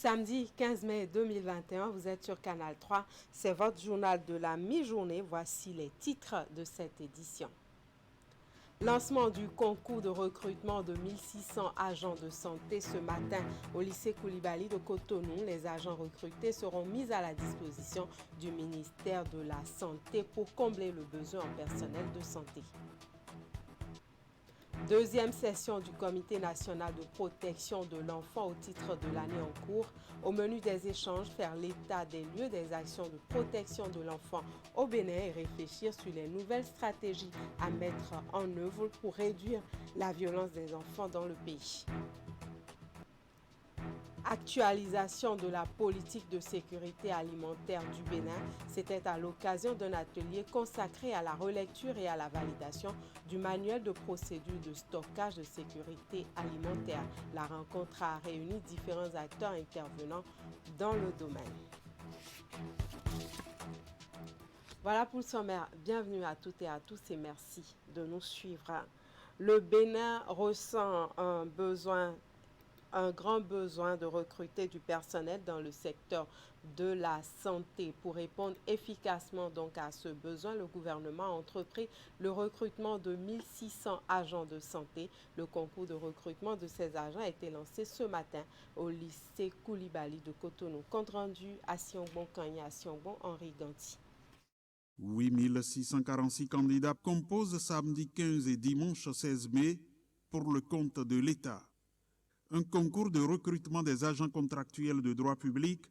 Samedi 15 mai 2021, vous êtes sur Canal 3. C'est votre journal de la mi-journée. Voici les titres de cette édition. Lancement du concours de recrutement de 1600 agents de santé ce matin au lycée Koulibaly de Cotonou. Les agents recrutés seront mis à la disposition du ministère de la Santé pour combler le besoin en personnel de santé. Deuxième session du Comité national de protection de l'enfant au titre de l'année en cours. Au menu des échanges, faire l'état des lieux des actions de protection de l'enfant au Bénin et réfléchir sur les nouvelles stratégies à mettre en œuvre pour réduire la violence des enfants dans le pays. Actualisation de la politique de sécurité alimentaire du Bénin, c'était à l'occasion d'un atelier consacré à la relecture et à la validation du manuel de procédure de stockage de sécurité alimentaire. La rencontre a réuni différents acteurs intervenant dans le domaine. Voilà pour le sommaire. Bienvenue à toutes et à tous et merci de nous suivre. Le Bénin ressent un grand besoin de recruter du personnel dans le secteur de la santé. Pour répondre efficacement donc à ce besoin, le gouvernement a entrepris le recrutement de 1600 agents de santé. Le concours de recrutement de ces agents a été lancé ce matin au lycée Koulibaly de Cotonou. Compte rendu à Siongbon, Kanya, à Siongbon, Henri Ganti. 8646 candidats composent samedi 15 et dimanche 16 mai pour le compte de l'État. Un concours de recrutement des agents contractuels de droit public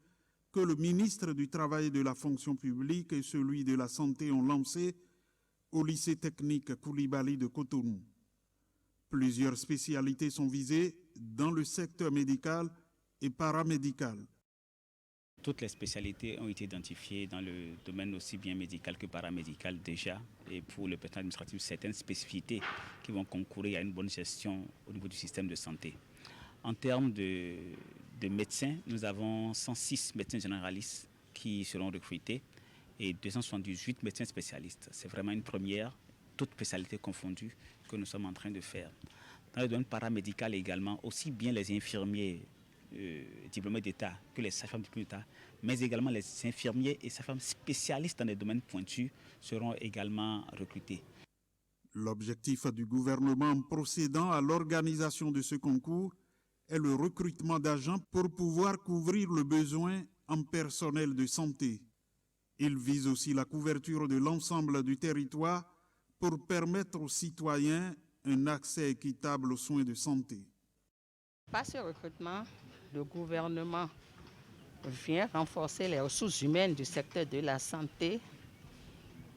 que le ministre du Travail et de la Fonction publique et celui de la Santé ont lancé au lycée technique Koulibaly de Cotonou. Plusieurs spécialités sont visées dans le secteur médical et paramédical. Toutes les spécialités ont été identifiées dans le domaine aussi bien médical que paramédical déjà. Et pour le personnel administratif, certaines spécificités qui vont concourir à une bonne gestion au niveau du système de santé. En termes de médecins, nous avons 106 médecins généralistes qui seront recrutés et 278 médecins spécialistes. C'est vraiment une première, toutes spécialités confondues, que nous sommes en train de faire. Dans le domaine paramédical également, aussi bien les infirmiers diplômés d'État que les sages-femmes diplômées d'État, mais également les infirmiers et sages-femmes spécialistes dans des domaines pointus seront également recrutés. L'objectif du gouvernement en procédant à l'organisation de ce concours est le recrutement d'agents pour pouvoir couvrir le besoin en personnel de santé. Il vise aussi la couverture de l'ensemble du territoire pour permettre aux citoyens un accès équitable aux soins de santé. Par ce recrutement, le gouvernement vient renforcer les ressources humaines du secteur de la santé,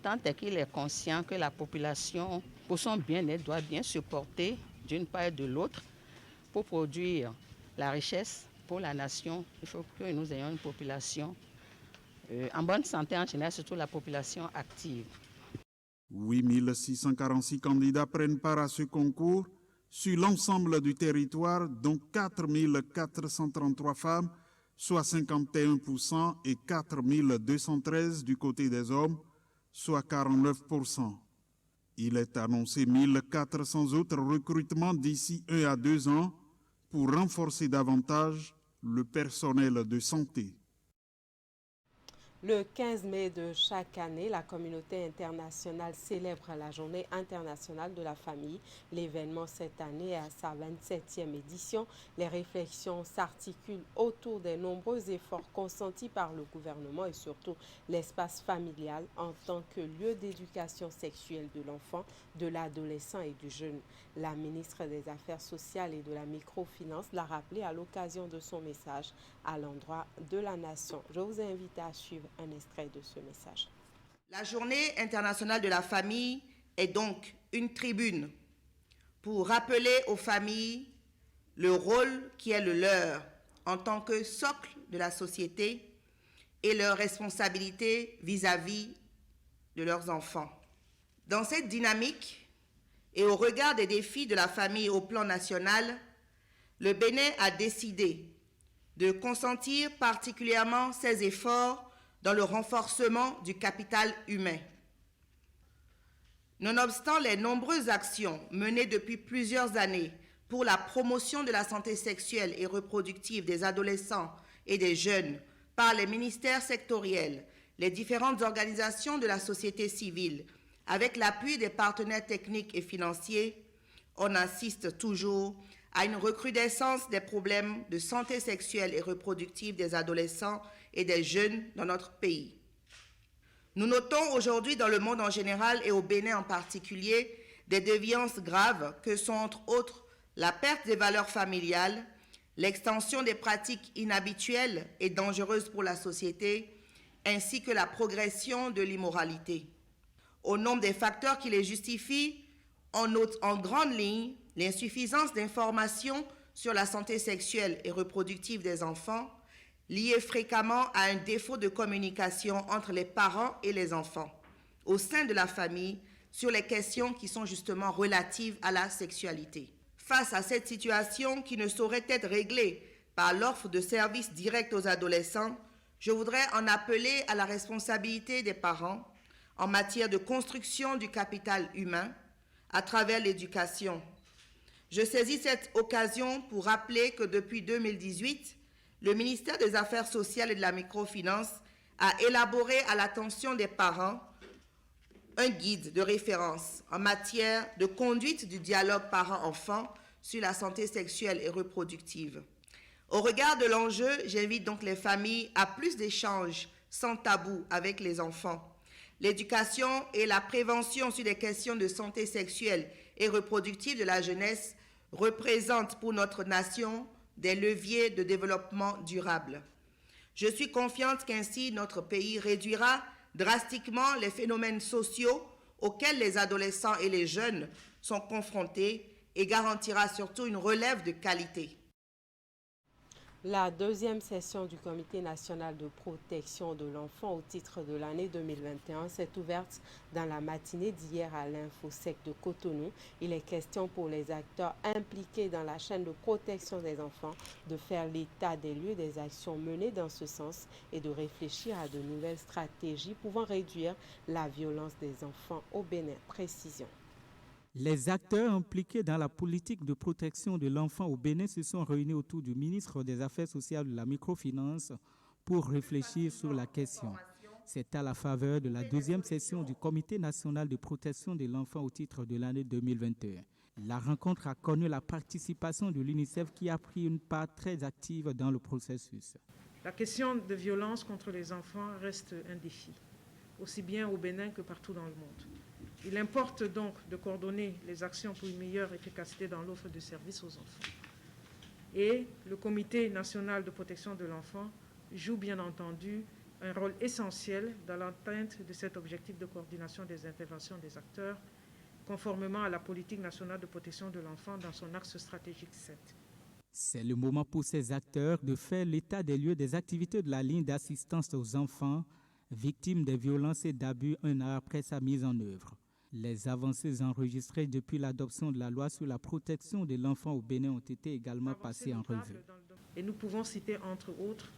tant est qu'il est conscient que la population, pour son bien-être, doit bien se porter d'une part et de l'autre. Pour produire la richesse pour la nation, il faut que nous ayons une population en bonne santé en général, surtout la population active. 8646 candidats prennent part à ce concours sur l'ensemble du territoire, dont 4433 femmes, soit 51%, et 4213 du côté des hommes, soit 49%. Il est annoncé 1400 autres recrutements d'ici 1 à 2 ans pour renforcer davantage le personnel de santé. Le 15 mai de chaque année, la communauté internationale célèbre la Journée internationale de la famille. L'événement cette année est à sa 27e édition. Les réflexions s'articulent autour des nombreux efforts consentis par le gouvernement et surtout l'espace familial en tant que lieu d'éducation sexuelle de l'enfant, de l'adolescent et du jeune. La ministre des Affaires sociales et de la microfinance l'a rappelé à l'occasion de son message à l'endroit de la nation. Je vous invite à suivre un extrait de ce message. La Journée internationale de la famille est donc une tribune pour rappeler aux familles le rôle qui est le leur en tant que socle de la société et leurs responsabilités vis-à-vis de leurs enfants. Dans cette dynamique et au regard des défis de la famille au plan national, le Bénin a décidé de consentir particulièrement ses efforts dans le renforcement du capital humain. Nonobstant les nombreuses actions menées depuis plusieurs années pour la promotion de la santé sexuelle et reproductive des adolescents et des jeunes par les ministères sectoriels, les différentes organisations de la société civile, avec l'appui des partenaires techniques et financiers, on assiste toujours à une recrudescence des problèmes de santé sexuelle et reproductive des adolescents et des jeunes dans notre pays. Nous notons aujourd'hui dans le monde en général et au Bénin en particulier des déviances graves que sont entre autres la perte des valeurs familiales, l'extension des pratiques inhabituelles et dangereuses pour la société, ainsi que la progression de l'immoralité. Au nombre des facteurs qui les justifient, on note en grande ligne l'insuffisance d'informations sur la santé sexuelle et reproductive des enfants, liée fréquemment à un défaut de communication entre les parents et les enfants, au sein de la famille, sur les questions qui sont justement relatives à la sexualité. Face à cette situation qui ne saurait être réglée par l'offre de services directs aux adolescents, je voudrais en appeler à la responsabilité des parents en matière de construction du capital humain à travers l'éducation. Je saisis cette occasion pour rappeler que depuis 2018, le ministère des Affaires sociales et de la microfinance a élaboré à l'attention des parents un guide de référence en matière de conduite du dialogue parents-enfants sur la santé sexuelle et reproductive. Au regard de l'enjeu, j'invite donc les familles à plus d'échanges sans tabou avec les enfants. L'éducation et la prévention sur les questions de santé sexuelle et reproductive de la jeunesse représentent pour notre nation des leviers de développement durable. Je suis confiante qu'ainsi notre pays réduira drastiquement les phénomènes sociaux auxquels les adolescents et les jeunes sont confrontés et garantira surtout une relève de qualité. La deuxième session du Comité national de protection de l'enfant au titre de l'année 2021 s'est ouverte dans la matinée d'hier à l'Infosec de Cotonou. Il est question pour les acteurs impliqués dans la chaîne de protection des enfants de faire l'état des lieux des actions menées dans ce sens et de réfléchir à de nouvelles stratégies pouvant réduire la violence des enfants au Bénin. Précision. Les acteurs impliqués dans la politique de protection de l'enfant au Bénin se sont réunis autour du ministre des Affaires sociales de la microfinance pour réfléchir sur la question. C'est à la faveur de la deuxième session du Comité national de protection de l'enfant au titre de l'année 2021. La rencontre a connu la participation de l'UNICEF qui a pris une part très active dans le processus. La question de violence contre les enfants reste un défi, aussi bien au Bénin que partout dans le monde. Il importe donc de coordonner les actions pour une meilleure efficacité dans l'offre de services aux enfants. Et le Comité national de protection de l'enfant joue bien entendu un rôle essentiel dans l'atteinte de cet objectif de coordination des interventions des acteurs, conformément à la politique nationale de protection de l'enfant dans son axe stratégique 7. C'est le moment pour ces acteurs de faire l'état des lieux des activités de la ligne d'assistance aux enfants victimes des violences et d'abus un an après sa mise en œuvre. Les avancées enregistrées depuis l'adoption de la loi sur la protection de l'enfant au Bénin ont été également passées en revue. Et nous pouvons citer entre autres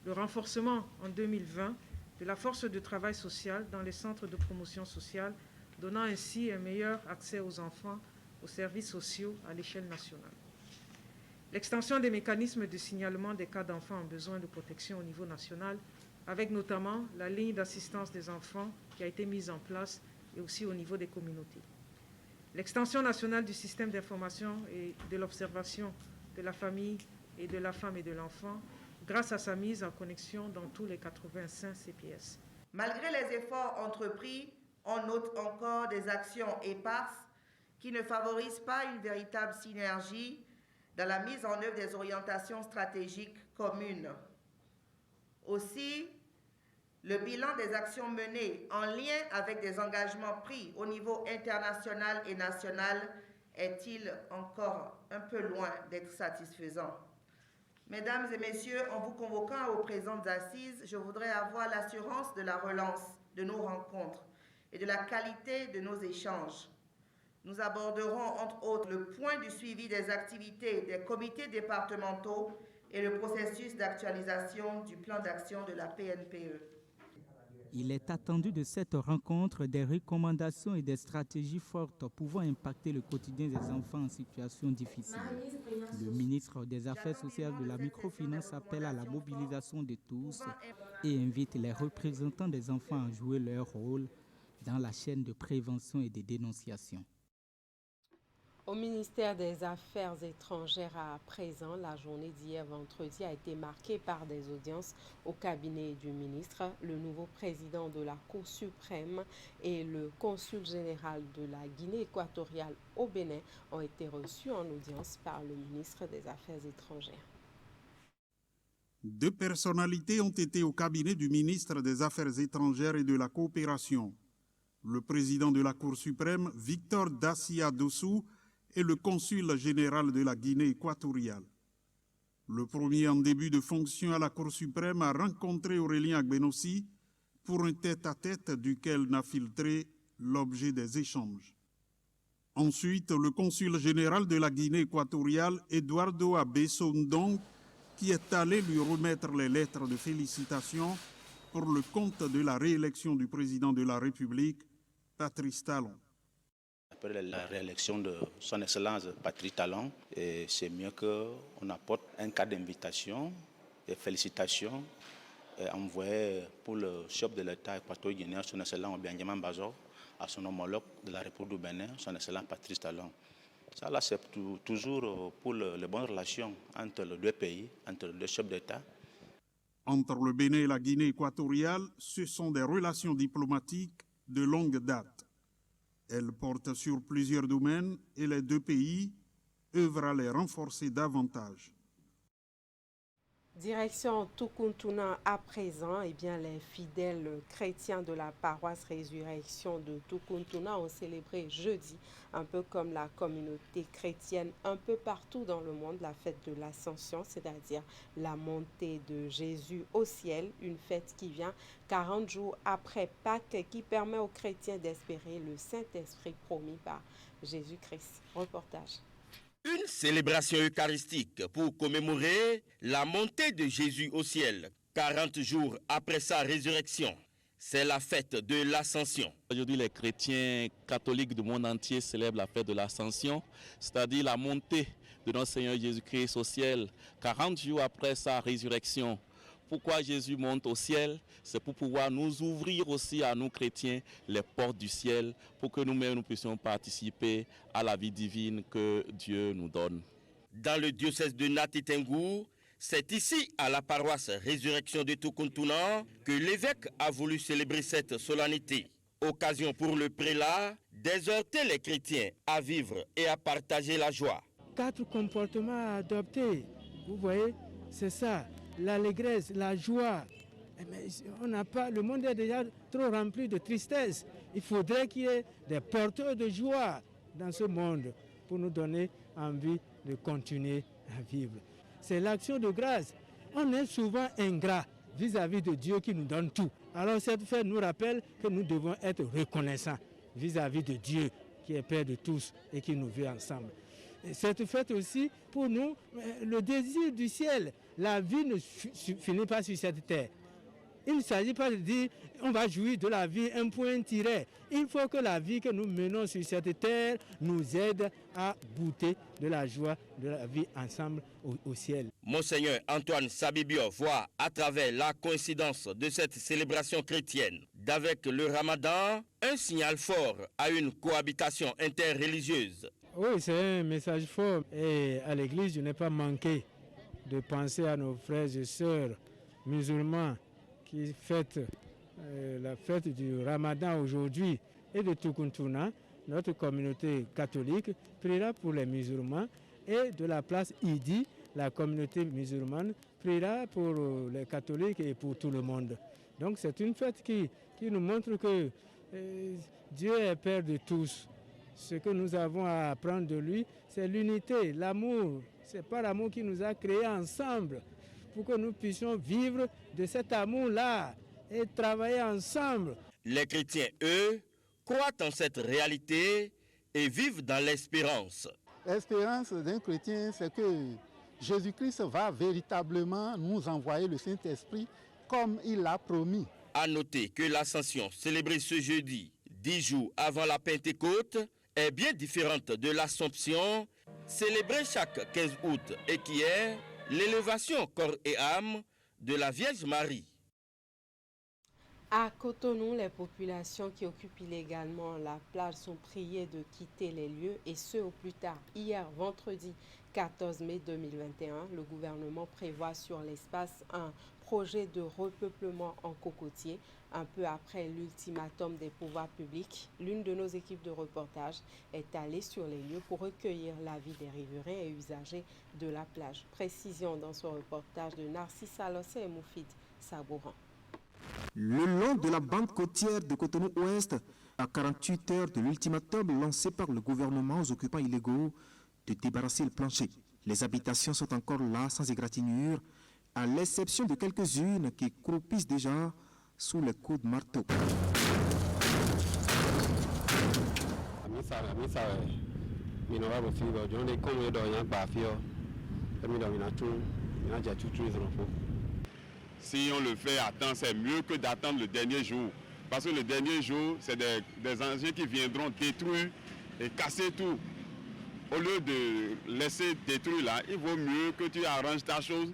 le renforcement en 2020 de la force de travail social dans les centres de promotion sociale, donnant ainsi un meilleur accès aux enfants aux services sociaux à l'échelle nationale. L'extension des mécanismes de signalement des cas d'enfants en besoin de protection au niveau national, avec notamment la ligne d'assistance des enfants qui a été mise en place et aussi au niveau des communautés. L'extension nationale du système d'information et de l'observation de la famille et de la femme et de l'enfant grâce à sa mise en connexion dans tous les 85 CPS. Malgré les efforts entrepris, on note encore des actions éparses qui ne favorisent pas une véritable synergie dans la mise en œuvre des orientations stratégiques communes. Aussi, le bilan des actions menées en lien avec des engagements pris au niveau international et national est-il encore un peu loin d'être satisfaisant. Mesdames et messieurs, en vous convoquant aux présentes assises, je voudrais avoir l'assurance de la relance de nos rencontres et de la qualité de nos échanges. Nous aborderons entre autres le point du suivi des activités des comités départementaux et le processus d'actualisation du plan d'action de la PNPE. Il est attendu de cette rencontre des recommandations et des stratégies fortes pouvant impacter le quotidien des enfants en situation difficile. Le ministre des Affaires sociales de la microfinance appelle à la mobilisation de tous et invite les représentants des enfants à jouer leur rôle dans la chaîne de prévention et de dénonciation. Au ministère des Affaires étrangères à présent, la journée d'hier vendredi a été marquée par des audiences au cabinet du ministre. Le nouveau président de la Cour suprême et le consul général de la Guinée équatoriale au Bénin ont été reçus en audience par le ministre des Affaires étrangères. Deux personnalités ont été au cabinet du ministre des Affaires étrangères et de la coopération. Le président de la Cour suprême, Victor Dassia Dossou, et le consul général de la Guinée équatoriale. Le premier en début de fonction à la Cour suprême a rencontré Aurélien Agbenossi pour un tête-à-tête duquel n'a filtré l'objet des échanges. Ensuite, le consul général de la Guinée équatoriale, Eduardo Abessondong, qui est allé lui remettre les lettres de félicitations pour le compte de la réélection du président de la République, Patrice Talon. Après la réélection de son Excellence Patrice Talon, c'est mieux qu'on apporte un cadre d'invitation et félicitations envoyé pour le chef de l'État équatorien, son Excellence Benjamin Bazo, à son homologue de la République du Bénin, son Excellence Patrice Talon. Ça, là, c'est toujours pour les bonnes relations entre les deux pays, entre les deux chefs d'État. Entre le Bénin et la Guinée équatoriale, ce sont des relations diplomatiques de longue date. Elles portent sur plusieurs domaines et les deux pays œuvrent à les renforcer davantage. Direction Tukuntuna à présent, les fidèles chrétiens de la paroisse Résurrection de Tukuntuna ont célébré jeudi, un peu comme la communauté chrétienne un peu partout dans le monde, la fête de l'Ascension, c'est-à-dire la montée de Jésus au ciel, une fête qui vient 40 jours après Pâques, qui permet aux chrétiens d'espérer le Saint-Esprit promis par Jésus-Christ. Reportage. Une célébration eucharistique pour commémorer la montée de Jésus au ciel, 40 jours après sa résurrection. C'est la fête de l'Ascension. Aujourd'hui, les chrétiens catholiques du monde entier célèbrent la fête de l'Ascension, c'est-à-dire la montée de notre Seigneur Jésus-Christ au ciel, 40 jours après sa résurrection. Pourquoi Jésus monte au ciel? C'est pour pouvoir nous ouvrir aussi à nous chrétiens les portes du ciel, pour que nous-mêmes nous puissions participer à la vie divine que Dieu nous donne. Dans le diocèse de Nati Tengu, c'est ici, à la paroisse Résurrection de Tukuntuna, que l'évêque a voulu célébrer cette solennité. Occasion pour le prélat d'exhorter les chrétiens à vivre et à partager la joie. 4 comportements à adopter, vous voyez, c'est ça. L'allégresse, la joie. Mais on n'a pas, le monde est déjà trop rempli de tristesse. Il faudrait qu'il y ait des porteurs de joie dans ce monde pour nous donner envie de continuer à vivre. C'est l'action de grâce. On est souvent ingrat vis-à-vis de Dieu qui nous donne tout. Alors cette fête nous rappelle que nous devons être reconnaissants vis-à-vis de Dieu qui est Père de tous et qui nous veut ensemble. Et cette fête aussi, pour nous, le désir du ciel. La vie ne finit pas sur cette terre. Il ne s'agit pas de dire on va jouir de la vie, un point tiré. Il faut que la vie que nous menons sur cette terre nous aide à goûter de la joie de la vie ensemble au ciel. Monseigneur Antoine Sabibio voit à travers la coïncidence de cette célébration chrétienne d'avec le Ramadan un signal fort à une cohabitation interreligieuse. Oui, c'est un message fort. Et à l'église, je n'ai pas manqué de penser à nos frères et sœurs musulmans qui fêtent la fête du Ramadan aujourd'hui et de Tukuntuna. Notre communauté catholique priera pour les musulmans et de la place Idi, la communauté musulmane priera pour les catholiques et pour tout le monde. Donc c'est une fête qui nous montre que Dieu est Père de tous. Ce que nous avons à apprendre de lui, c'est l'unité, l'amour. C'est pas l'amour qui nous a créés ensemble pour que nous puissions vivre de cet amour-là et travailler ensemble. Les chrétiens, eux, croient en cette réalité et vivent dans l'espérance. L'espérance d'un chrétien, c'est que Jésus-Christ va véritablement nous envoyer le Saint-Esprit comme il l'a promis. À noter que l'Ascension célébrée ce jeudi, 10 jours avant la Pentecôte, est bien différente de l'Assomption, célébrée chaque 15 août et qui est l'élévation corps et âme de la Vierge Marie. À Cotonou, les populations qui occupent illégalement la plage sont priées de quitter les lieux et ce au plus tard. Hier, vendredi 14 mai 2021, le gouvernement prévoit sur l'espace un projet de repeuplement en cocotier. Un peu après l'ultimatum des pouvoirs publics, l'une de nos équipes de reportage est allée sur les lieux pour recueillir l'avis des riverains et usagers de la plage. Précision dans ce reportage de Narcisse Alossé et Moufid Sabouran. Le long de la bande côtière de Cotonou-Ouest, à 48 heures de l'ultimatum lancé par le gouvernement aux occupants illégaux de débarrasser le plancher. Les habitations sont encore là, sans égratignure, à l'exception de quelques-unes qui croupissent déjà sous les coups de marteau. Si on le fait à temps, c'est mieux que d'attendre le dernier jour. Parce que le dernier jour, c'est des engins qui viendront détruire et casser tout. Au lieu de laisser détruire là, il vaut mieux que tu arranges ta chose.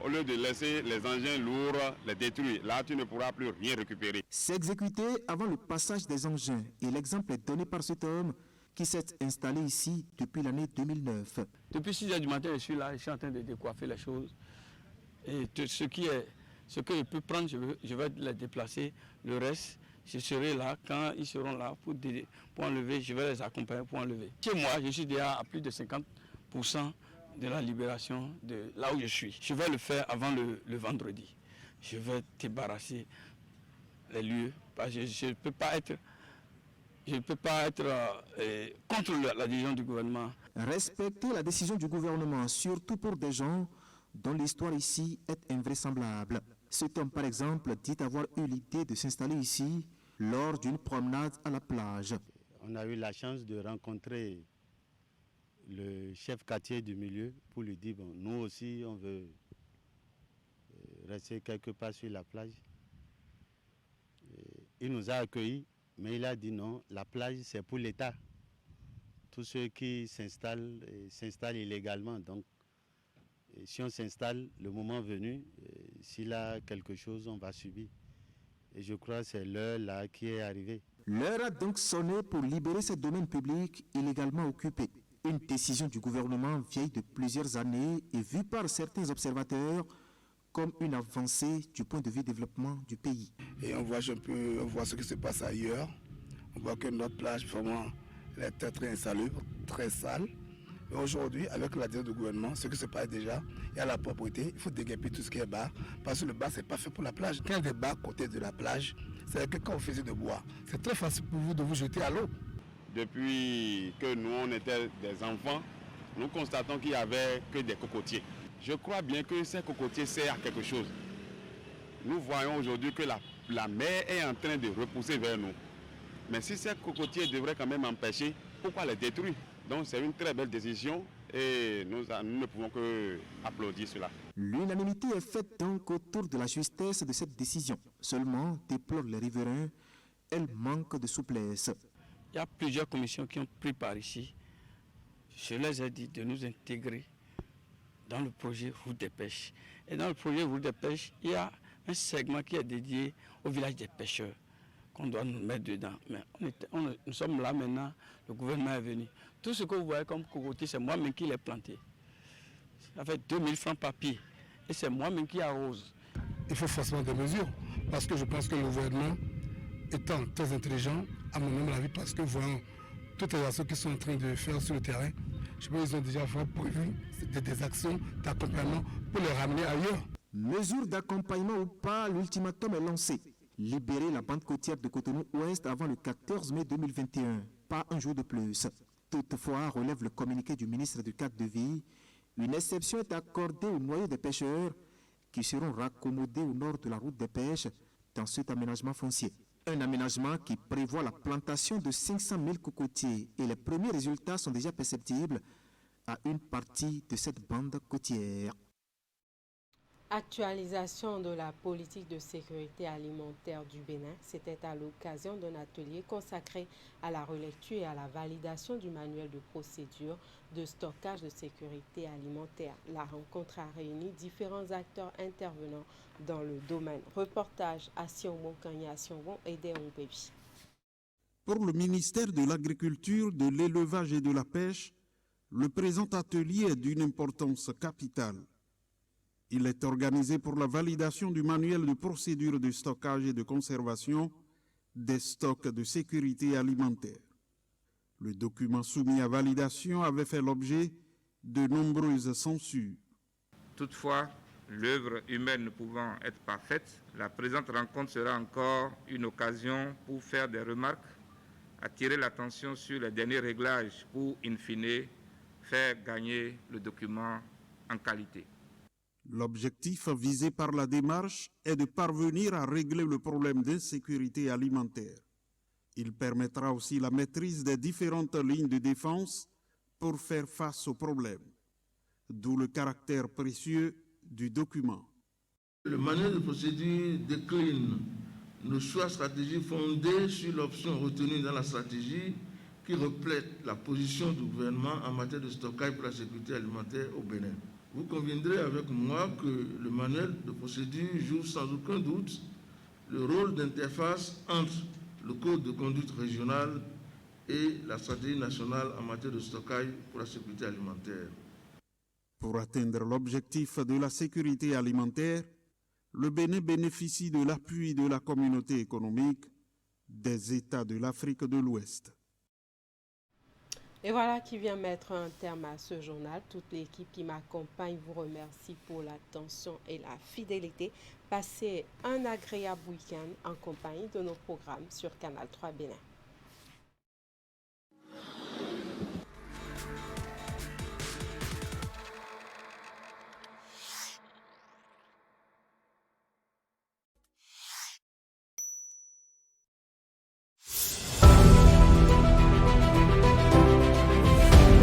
Au lieu de laisser les engins lourds les détruire, là tu ne pourras plus rien récupérer. S'exécuter avant le passage des engins. Et l'exemple est donné par cet homme qui s'est installé ici depuis l'année 2009. Depuis 6 heures du matin, je suis là, je suis en train de décoiffer les choses. Et ce que je peux prendre, je vais les déplacer. Le reste, je serai là quand ils seront là pour enlever. Je vais les accompagner pour enlever. Chez moi, je suis déjà à plus de 50% de la libération de là où je suis. Je vais le faire avant le vendredi. Je vais débarrasser les lieux. Parce que je ne peux pas être contre la décision du gouvernement. Respecter la décision du gouvernement, surtout pour des gens dont l'histoire ici est invraisemblable. Cet homme, par exemple, dit avoir eu l'idée de s'installer ici lors d'une promenade à la plage. On a eu la chance de rencontrer le chef quartier du milieu pour lui dire, bon, nous aussi, on veut rester quelque part sur la plage. Il nous a accueillis, mais il a dit non, la plage, c'est pour l'État. Tous ceux qui s'installent illégalement, donc si on s'installe, le moment venu, s'il a quelque chose, on va subir. Et je crois que c'est l'heure là qui est arrivée. L'heure a donc sonné pour libérer ces domaines publics illégalement occupés. Une décision du gouvernement vieille de plusieurs années et vue par certains observateurs comme une avancée du point de vue développement du pays. Et on voit ce qui se passe ailleurs. On voit que notre plage, vraiment, elle est très insalubre, très sale. Et aujourd'hui, avec la décision du gouvernement, ce qui se passe déjà, il y a la propriété, il faut déguerpir tout ce qui est bar, parce que le bar, ce n'est pas fait pour la plage. Quand il y a des bars à côté de la plage, c'est que quand vous faisiez de bois, c'est très facile pour vous de vous jeter à l'eau. Depuis que nous, on était des enfants, nous constatons qu'il n'y avait que des cocotiers. Je crois bien que ces cocotiers servent à quelque chose. Nous voyons aujourd'hui que la mer est en train de repousser vers nous. Mais si ces cocotiers devraient quand même empêcher, pourquoi les détruire? Donc c'est une très belle décision et nous ne pouvons que applaudir cela. L'unanimité est faite donc autour de la justesse de cette décision. Seulement, déplorent les riverains, elle manque de souplesse. Il y a plusieurs commissions qui ont pris part ici. Je les ai dit de nous intégrer dans le projet Route des Pêches. Et dans le projet Route des Pêches, il y a un segment qui est dédié au village des pêcheurs qu'on doit nous mettre dedans. Mais nous sommes là maintenant, le gouvernement est venu. Tout ce que vous voyez comme cocotier, c'est moi-même qui l'ai planté. Ça fait 2000 francs par pied. Et c'est moi-même qui arrose. Il faut forcément des mesures, parce que je pense que le gouvernement, étant très intelligent, à mon avis, parce que voyons toutes les actions qu'ils sont en train de faire sur le terrain, je pense qu'ils ont déjà prévu des actions d'accompagnement pour les ramener ailleurs. Mesure d'accompagnement ou pas, l'ultimatum est lancé. Libérer la bande côtière de Cotonou-Ouest avant le 14 mai 2021. Pas un jour de plus. Toutefois, relève le communiqué du ministre du cadre de vie, une exception est accordée aux noyaux des pêcheurs qui seront raccommodés au nord de la route des pêches dans cet aménagement foncier. Un aménagement qui prévoit la plantation de 500 000 cocotiers et les premiers résultats sont déjà perceptibles à une partie de cette bande côtière. Actualisation de la politique de sécurité alimentaire du Bénin, c'était à l'occasion d'un atelier consacré à la relecture et à la validation du manuel de procédure de stockage de sécurité alimentaire. La rencontre a réuni différents acteurs intervenant dans le domaine. Reportage à Sionmon Kanya Sionmon et Déon Bébi. Pour le ministère de l'Agriculture, de l'Élevage et de la Pêche, le présent atelier est d'une importance capitale. Il est organisé pour la validation du manuel de procédure de stockage et de conservation des stocks de sécurité alimentaire. Le document soumis à validation avait fait l'objet de nombreuses censures. Toutefois, l'œuvre humaine ne pouvant être parfaite, la présente rencontre sera encore une occasion pour faire des remarques, attirer l'attention sur les derniers réglages pour, in fine, faire gagner le document en qualité. L'objectif visé par la démarche est de parvenir à régler le problème d'insécurité alimentaire. Il permettra aussi la maîtrise des différentes lignes de défense pour faire face au problème, d'où le caractère précieux du document. Le manuel de procédure décline nos choix stratégiques fondés sur l'option retenue dans la stratégie qui reflète la position du gouvernement en matière de stockage pour la sécurité alimentaire au Bénin. Vous conviendrez avec moi que le manuel de procédure joue sans aucun doute le rôle d'interface entre le code de conduite régional et la stratégie nationale en matière de stockage pour la sécurité alimentaire. Pour atteindre l'objectif de la sécurité alimentaire, le Bénin bénéficie de l'appui de la communauté économique des États de l'Afrique de l'Ouest. Et voilà qui vient mettre un terme à ce journal. Toute l'équipe qui m'accompagne vous remercie pour l'attention et la fidélité. Passez un agréable week-end en compagnie de nos programmes sur Canal 3 Bénin.